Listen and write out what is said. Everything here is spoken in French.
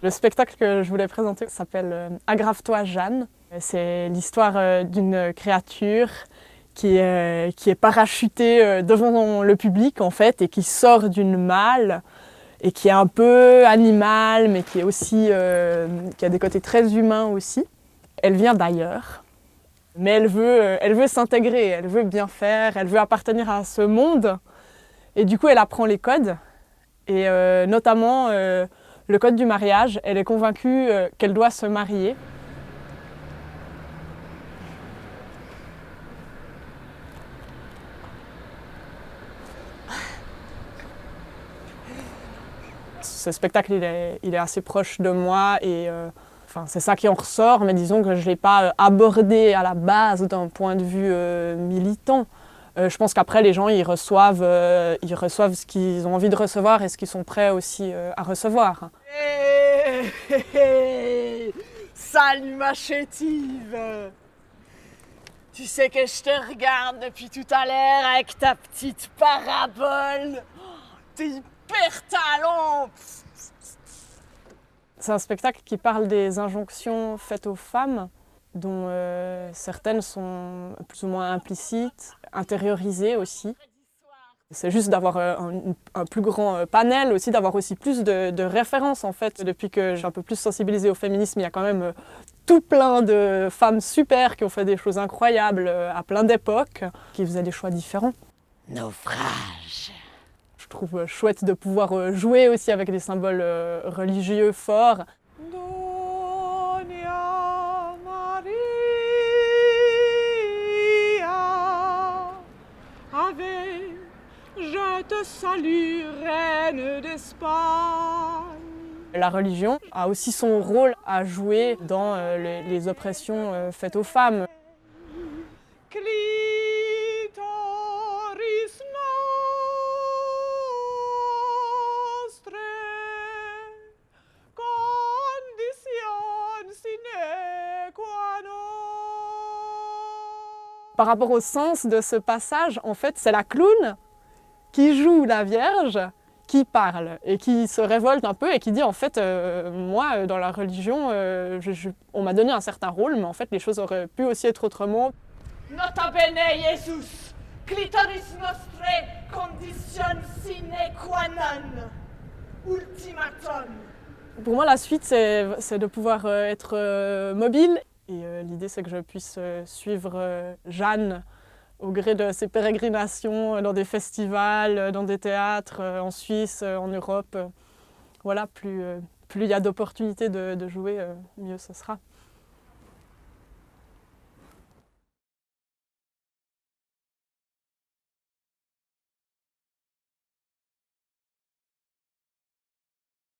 Le spectacle que je voulais présenter s'appelle « Aggrave-toi Jeanne ». C'est l'histoire d'une créature qui est parachutée devant le public en fait et qui sort d'une malle et qui est un peu animale mais qui est aussi qui a des côtés très humains aussi. Elle vient d'ailleurs, mais elle veut s'intégrer, elle veut bien faire, elle veut appartenir à ce monde et du coup elle apprend les codes et notamment le code du mariage. Elle est convaincue qu'elle doit se marier. Ce spectacle, il est assez proche de moi et c'est ça qui en ressort, mais disons que je ne l'ai pas abordé à la base d'un point de vue militant. Je pense qu'après, les gens, ils reçoivent ce qu'ils ont envie de recevoir et ce qu'ils sont prêts aussi à recevoir. Hey, hey, hey. Salut ma chétive! Tu sais que je te regarde depuis tout à l'heure avec ta petite parabole. T'es hyper talent! C'est un spectacle qui parle des injonctions faites aux femmes, dont certaines sont plus ou moins implicites, intériorisées aussi. C'est juste d'avoir un plus grand panel, aussi d'avoir aussi plus de références en fait. Depuis que je suis un peu plus sensibilisée au féminisme, il y a quand même tout plein de femmes super qui ont fait des choses incroyables à plein d'époques, qui faisaient des choix différents. Naufrage. Je trouve chouette de pouvoir jouer aussi avec des symboles religieux forts. Doña Maria, Ave, je te salue, reine d'Espagne. La religion a aussi son rôle à jouer dans les oppressions faites aux femmes. Clitoris nostre, condition sine qua non. Par rapport au sens de ce passage, en fait, c'est la clown qui joue la Vierge, qui parle et qui se révolte un peu et qui dit en fait, moi, dans la religion, on m'a donné un certain rôle, mais en fait, les choses auraient pu aussi être autrement. Nota bene, Jesus, clitoris nostre, condition sine qua non, ultimatum. Pour moi, la suite, c'est de pouvoir être mobile. Et l'idée, c'est que je puisse suivre Jeanne au gré de ses pérégrinations dans des festivals, dans des théâtres, en Suisse, en Europe. Voilà, plus il y a d'opportunités de jouer, mieux ce sera.